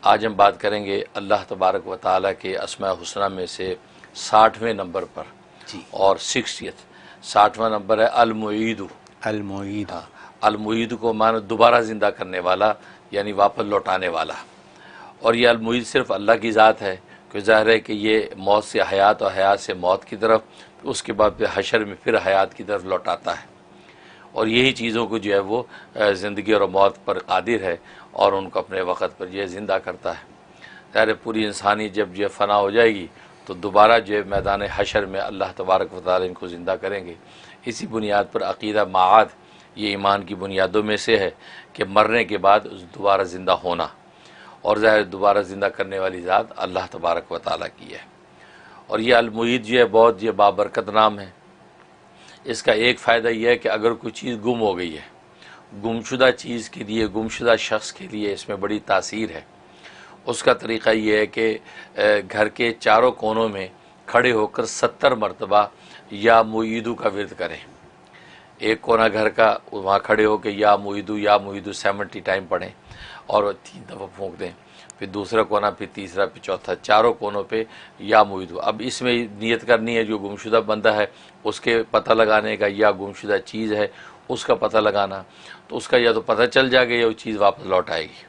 आज हम बात करेंगे अल्लाह तबारक व तआला के अस्माए हुस्ना में से 60वें नंबर पर जी। और 60वां नंबर है अल-मुईद। अल-मुईद, हाँ, अल-मुईद को मानो दोबारा ज़िंदा करने वाला, यानी वापस लौटाने वाला। और ये अल-मुईद सिर्फ़ अल्लाह की ज़ात है कि ज़ाहिर है कि ये मौत से हयात और हयात से मौत की तरफ, उसके बाद फिर हशर में फिर हयात की तरफ लौटाता है। और यही चीज़ों को जो है वो ज़िंदगी और मौत पर कादिर है और उनको अपने वक़्त पर जो है ज़िंदा करता है। ज़ाहिर पूरी इंसानी जब जो फ़ना हो जाएगी तो दोबारा जो है मैदान हशर में अल्लाह तबारक व तआला इनको ज़िंदा करेंगे। इसी बुनियाद पर अक़ीदा माआद ये ईमान की बुनियादों में से है कि मरने के बाद दोबारा ज़िंदा होना, और ज़ाहिर दोबारा ज़िंदा करने वाली ज़ात अल्लाह तबारक व तआला की है। और ये अल-मुईद जो है बहुत ये बाबरकत नाम है। इसका एक फ़ायदा यह है कि अगर कोई चीज़ गुम हो गई है, गुमशुदा चीज़ के लिए, गुमशुदा शख्स के लिए इसमें बड़ी तासीर है। उसका तरीक़ा यह है कि घर के चारों कोनों में खड़े होकर 70 मरतबा या मुईदू का विर्द करें। एक कोना घर का, वहाँ खड़े होकर या मुईदू 70 टाइम पढ़ें और 3 दफ़ा फूंक दें। फिर दूसरा कोना, फिर तीसरा, फिर चौथा, चारों कोनों पे या मुईदू। अब इसमें नियत करनी है जो गुमशुदा बंदा है उसके पता लगाने का, या गुमशुदा चीज़ है उसका पता लगाना। तो उसका या तो पता चल जाएगा या वो चीज़ वापस लौट आएगी।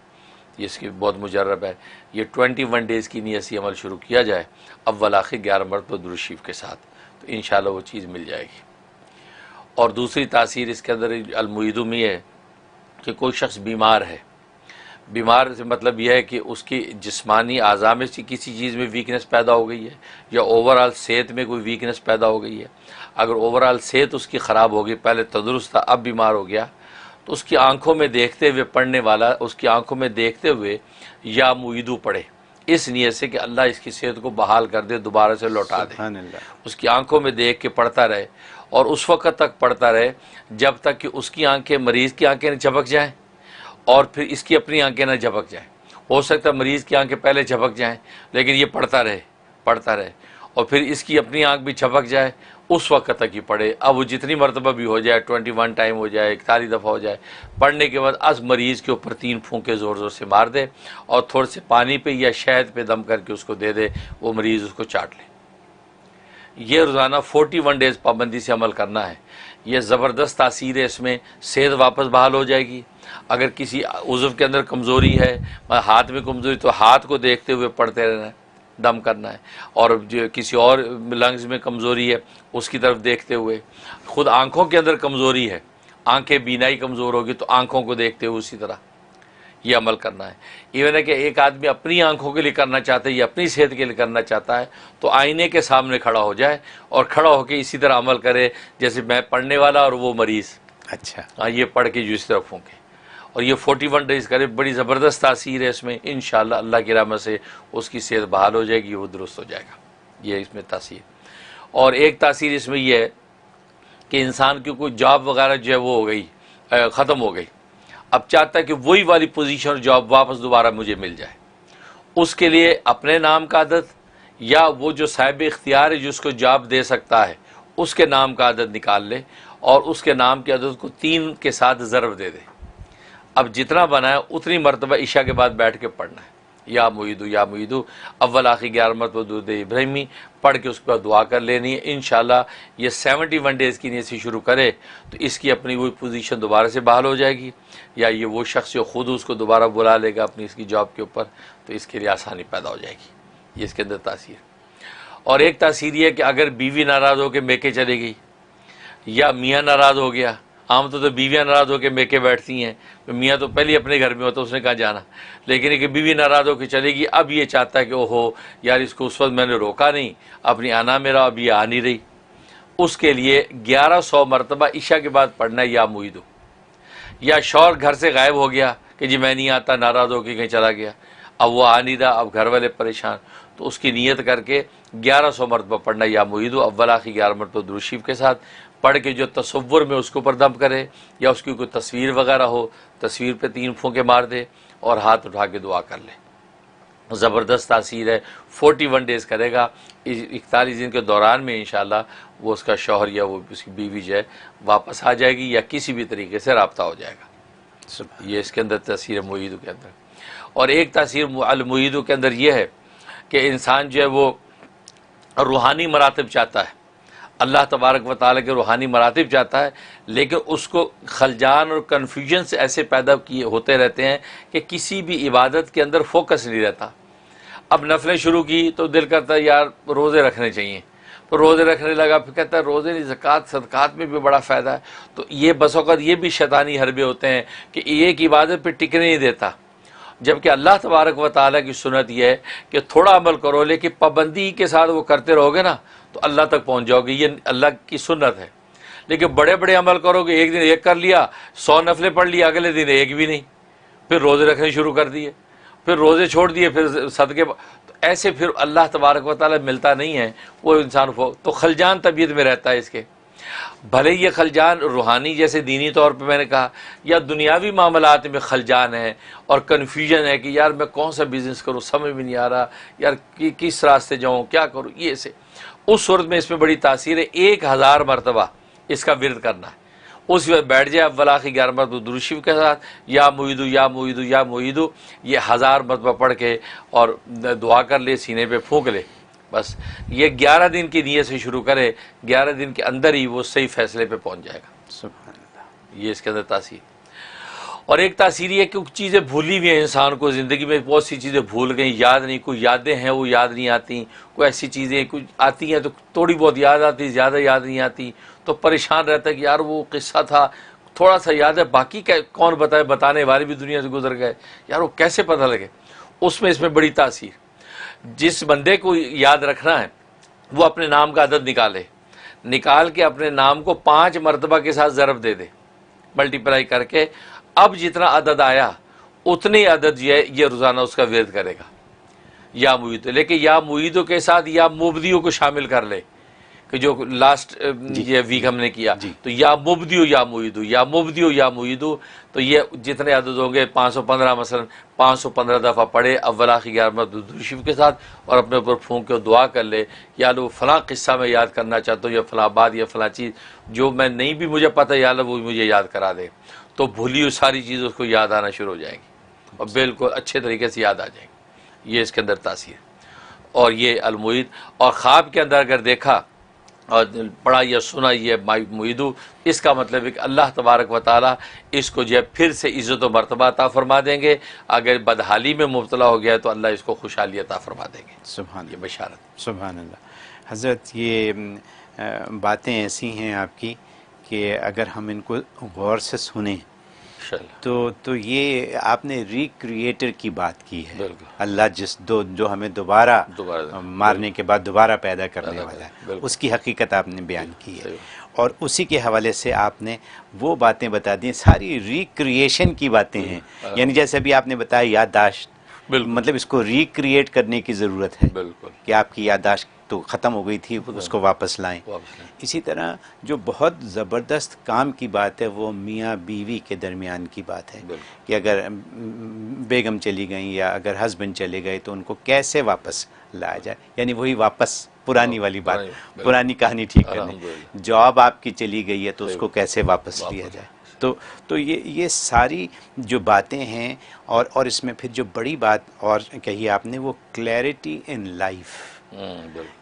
ये इसकी बहुत मुजर्रब है। ये 21 डेज़ की नीयत से अमल शुरू किया जाए अव्वल आखिर 11 मरतबा दुरूद शरीफ के साथ, तो इंशाअल्लाह वो चीज़ मिल जाएगी। और दूसरी तासीर इसके अंदर अल-मुईदू में है कि कोई शख्स बीमार है, बीमार से मतलब यह है कि उसकी जिस्मानी आज़ा में से किसी चीज़ में वीकनेस पैदा हो गई है, या ओवरऑल सेहत में कोई वीकनेस पैदा हो गई है। अगर ओवरऑल सेहत उसकी ख़राब हो गई, पहले तंदुरुस्त था अब बीमार हो गया, तो उसकी आंखों में देखते हुए पढ़ने वाला उसकी आंखों में देखते हुए या मुईदू पढ़े, इस नीयत से कि अल्लाह इसकी सेहत को बहाल कर दे, दोबारा से लौटा दे। उसकी आंखों में देख के पढ़ता रहे और उस वक़्त तक पढ़ता रहे जब तक कि उसकी आंखें, मरीज़ की आंखें न झपक जाएँ और फिर इसकी अपनी आंखें न झपक जाएँ। हो सकता है मरीज़ की आंखें पहले झपक जाएँ, लेकिन ये पढ़ता रहे और फिर इसकी अपनी आंख भी झपक जाए, उस वक्त तक ही पढ़े। अब वो जितनी मरतबा भी हो जाए, 21 टाइम हो जाए, 41 दफ़ा हो जाए, पढ़ने के बाद अज मरीज़ के ऊपर 3 फूंके ज़ोर ज़ोर से मार दे और थोड़े से पानी पे या शहद पे दम करके उसको दे दे, वो मरीज़ उसको चाट ले। ये रोज़ाना 41 डेज़ पाबंदी से अमल करना है। ये ज़बरदस्त तासीर है, इसमें सेहत वापस बहाल हो जाएगी। अगर किसी उज़्व के अंदर कमज़ोरी है, हाथ में कमज़ोरी, तो हाथ को देखते हुए पढ़ते रहना है, दम करना है। और जो किसी और लंग्स में कमज़ोरी है उसकी तरफ देखते हुए, ख़ुद आँखों के अंदर कमज़ोरी है, आँखें बीनाई कमज़ोर होगी तो आँखों को देखते हुए उसी तरह ये अमल करना है। इवन है कि एक आदमी अपनी आंखों के लिए करना चाहता है या अपनी सेहत के लिए करना चाहता है तो आईने के सामने खड़ा हो जाए और खड़ा होकर इसी तरह अमल करे जैसे मैं पढ़ने वाला और वो मरीज़। अच्छा, हाँ, ये पढ़ के जो इस तरह फूँके और ये 41 डेज़ करे। बड़ी ज़बरदस्त तासीर है इसमें। इंशाअल्लाह अल्लाह की रहमत से उसकी सेहत बहाल हो जाएगी, वो दुरुस्त हो जाएगा। ये इसमें तासीर। और एक तासीर इसमें यह है कि इंसान की कोई जॉब वगैरह जो है वो हो गई, ख़त्म हो गई, अब चाहता है कि वही वाली पोजीशन और जॉब वापस दोबारा मुझे मिल जाए। उसके लिए अपने नाम का आदत या वो जो साहिब इख्तियार है जिसको जॉब दे सकता है उसके नाम का आदत निकाल ले और उसके नाम की आदत को 3 के साथ ज़रब दे दे। अब जितना बनाए उतनी मरतबा इशा के बाद बैठ के पढ़ना है, या मुईदू अव्वल आखिर 11 मरतबा दुरूद इब्राहिमी पढ़ के उसके बाद दुआ कर लेनी है। इंशाअल्लाह ये 71 डेज़ की नीयत से शुरू करे तो इसकी अपनी वही पोजीशन दोबारा से बहाल हो जाएगी, या ये वो शख्स जो ख़ुद उसको दोबारा बुला लेगा अपनी इसकी जॉब के ऊपर, तो इसके लिए आसानी पैदा हो जाएगी। ये इसके अंदर तासीर। और एक तासीर ये है कि अगर बीवी नाराज़ हो के मेके चली गई या मियाँ नाराज़ हो गया, आम तो बीवियाँ नाराज़ होकर मेके बैठती हैं, तो मियाँ तो पहले अपने घर में होता है, उसने कहाँ जाना। लेकिन एक बीवी नाराज़ होकर चलेगी, अब ये चाहता है कि ओहो यार इसको उस वक्त मैंने रोका नहीं, अपनी आना मेरा, अब ये आ नहीं रही। उसके लिए 1100 मरतबा इशा के बाद पढ़ना है या मुईदू। या शौहर घर से गायब हो गया कि जी मैं नहीं आता, नाराज़ होकर कहीं चला गया, अब वो आ नहीं रहा, अब घर वाले परेशान, तो उसकी नीयत करके 1100 मरतबा पढ़ना या मुईदू अव्वल आखिर 11 मरतबा दुरूद शरीफ के साथ पढ़ के जो तसव्वुर में उसके ऊपर दम करे या उसकी कोई तस्वीर वगैरह हो, तस्वीर पे 3 फूंके मार दे और हाथ उठा के दुआ कर ले। ज़बरदस्त तासीर है। 41 डेज़ करेगा, 41 दिन के दौरान में इंशाअल्लाह वो उसका शौहर या वो उसकी बीवी जो है वापस आ जाएगी या किसी भी तरीके से रब्ता हो जाएगा। ये इसके अंदर तासीर है मुईद के अंदर। और एक तासीर अल-मुईदु के अंदर ये है कि इंसान जो है वो रूहानी मरातब चाहता है, अल्लाह तबारक व तआला के रूहानी मरातिब चाहता है, लेकिन उसको खलजान और कन्फ्यूजन से ऐसे पैदा किए होते रहते हैं कि किसी भी इबादत के अंदर फोकस नहीं रहता। अब नफलें शुरू की तो दिल करता है यार रोज़े रखने चाहिए, तो रोज़े रखने लगा, फिर कहता है रोज़े नहीं, ज़कात सदक़ात में भी बड़ा फ़ायदा है। तो ये बस औक़ात ये भी शैतानी हरबे होते हैं कि एक इबादत पर टिकने नहीं देता, जबकि अल्लाह तबारक व तआला की सुन्नत यह है कि थोड़ा अमल करो लेकिन पाबंदी के साथ वो करते रहोगे ना तो अल्लाह तक पहुँच जाओगे, ये अल्लाह की सुन्नत है। लेकिन बड़े बड़े अमल करोगे, एक दिन एक कर लिया, 100 नफलें पढ़ लिया, अगले दिन एक भी नहीं, फिर रोज़े रखने शुरू कर दिए, फिर रोज़े छोड़ दिए, फिर सदक़े, तो ऐसे फिर अल्लाह तबारक व तआला मिलता नहीं है वो इंसान को, तो खलजान तबीयत में रहता है इसके। भले ये खलजान रूहानी जैसे दीनी तौर पे मैंने कहा या दुनियावी मामलात में खलजान है और कन्फ्यूजन है कि यार मैं कौन सा बिज़नेस करूँ, समझ में नहीं आ रहा यार कि किस रास्ते जाऊँ, क्या करूँ, ये से उस सूरत में इसमें बड़ी तासीर है। 1000 मरतबा इसका विरद करना है, उस वक्त बैठ जाए अव्वल आखिर 11 मरतबा दुरूद शरीफ के साथ, या मुईदु या मुईदु या मुईदु, ये 1000 मरतबा पढ़ के और दुआ कर ले, सीने पे फूंक ले। बस ये 11 दिन की नीयत से शुरू करे, 11 दिन के अंदर ही वो सही फैसले पे पहुंच जाएगा। सुभान अल्लाह। ये इसके अंदर तासीर। और एक तासीर ये कि कुछ चीज़ें भूली हुई हैं, इंसान को ज़िंदगी में बहुत सी चीज़ें भूल गई, याद नहीं, कोई यादें हैं वो याद नहीं आती, कोई ऐसी चीज़ें कुछ आती हैं तो थोड़ी बहुत याद आती, ज़्यादा याद नहीं आती, तो परेशान रहता है कि यार वो किस्सा था थोड़ा सा याद है, बाकी क्या कौन बताए, बताने वाले भी दुनिया से गुजर गए, यार वो कैसे पता लगे। उसमें इसमें बड़ी तासीर, जिस बंदे को याद रखना है वो अपने नाम का अदद निकाल के अपने नाम को 5 मरतबा के साथ ज़रब दे दे, मल्टीप्लाई करके, अब जितना अदद आया उतनी अदद ये रोज़ाना उसका विरद करेगा या मुईद। लेकिन या मुईदों के साथ या मुबदियों को शामिल कर ले कि जो लास्ट ये वीक हमने किया, तो या मुबदियो या मुईदू, या मुबदियो या मुईदू, तो ये जितने अदद होंगे 515, मसलन 515 दफ़ा पढ़े अव्वल आखिर 11 मरतबा दुरूद शरीफ के साथ और अपने ऊपर फूंक के दुआ कर ले, या लो फ़लाँ किस्सा मैं याद करना चाहता हूँ, या फ़लाँ बात या फ़लाँ चीज़ जो मैं नहीं भी मुझे पता, या लो वो मुझे याद करा दे, तो भूली हुई सारी चीज़ उसको याद आना शुरू हो जाएंगी और बिल्कुल अच्छे तरीके से याद आ जाएंगी। ये इसके अंदर तासीर। और ये अल-मुईद, और ख्वाब के अंदर अगर देखा और पढ़ा या सुना ये मुईदू, इसका मतलब है कि अल्लाह तबारक व तआला इसको जो है फिर से इज़्ज़त व मर्तबा अता फरमा देंगे। अगर बदहाली में मुब्तला हो गया तो अल्लाह इसको खुशहाली अता फरमा देंगे। सुभान, ये बशारत। सुभान अल्लाह। हज़रत ये बातें ऐसी हैं आपकी कि अगर हम इनको गौर से सुने तो ये आपने रिक्रिएटर की बात की है। अल्लाह जो हमें दोबारा मारने के बाद दोबारा पैदा करने वाला है, उसकी हकीकत आपने बयान की है। और उसी के हवाले से आपने वो बातें बता दी, सारी रिक्रिएशन की बातें हैं। यानी जैसे अभी आपने बताया याददाश्त, मतलब इसको रिक्रिएट करने की ज़रूरत है कि आपकी याददाश्त तो ख़त्म हो गई थी, उसको वापस लाएं। इसी तरह जो बहुत ज़बरदस्त काम की बात है वो मियाँ बीवी के दरमियान की बात है कि अगर बेगम चली गई या अगर हस्बैंड चले गए तो उनको कैसे वापस लाया जाए, यानी वही वापस पुरानी वाली बात, पुरानी कहानी ठीक करनी। जॉब आपकी चली गई है तो उसको कैसे वापस लिया जाए। तो ये सारी जो बातें हैं, और इसमें फिर जो बड़ी बात और कही आपने वो क्लैरिटी इन लाइफ,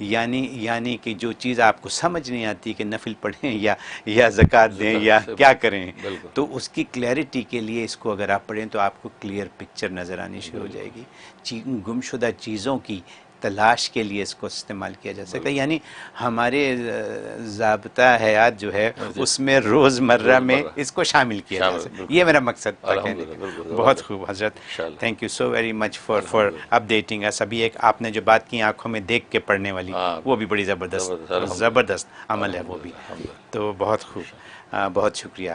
यानी कि जो चीज़ आपको समझ नहीं आती कि नफिल पढ़ें या ज़कात दें या क्या करें, तो उसकी क्लैरिटी के लिए इसको अगर आप पढ़ें तो आपको क्लियर पिक्चर नज़र आनी शुरू हो जाएगी। गुमशुदा चीज़ों की तलाश के लिए इसको इस्तेमाल किया जा सकता है। यानी हमारे ज़ाब्ता हयात जो है उसमें रोज़मर्रा में इसको शामिल किया जा सकता है। ये मेरा मकसद था कहने का। बहुत खूब हज़रत, thank you so very much for updating us. अभी एक आपने जो बात की आंखों में देख के पढ़ने वाली, वो भी बड़ी ज़बरदस्त अमल है वो भी। तो बहुत खूब, बहुत शुक्रिया।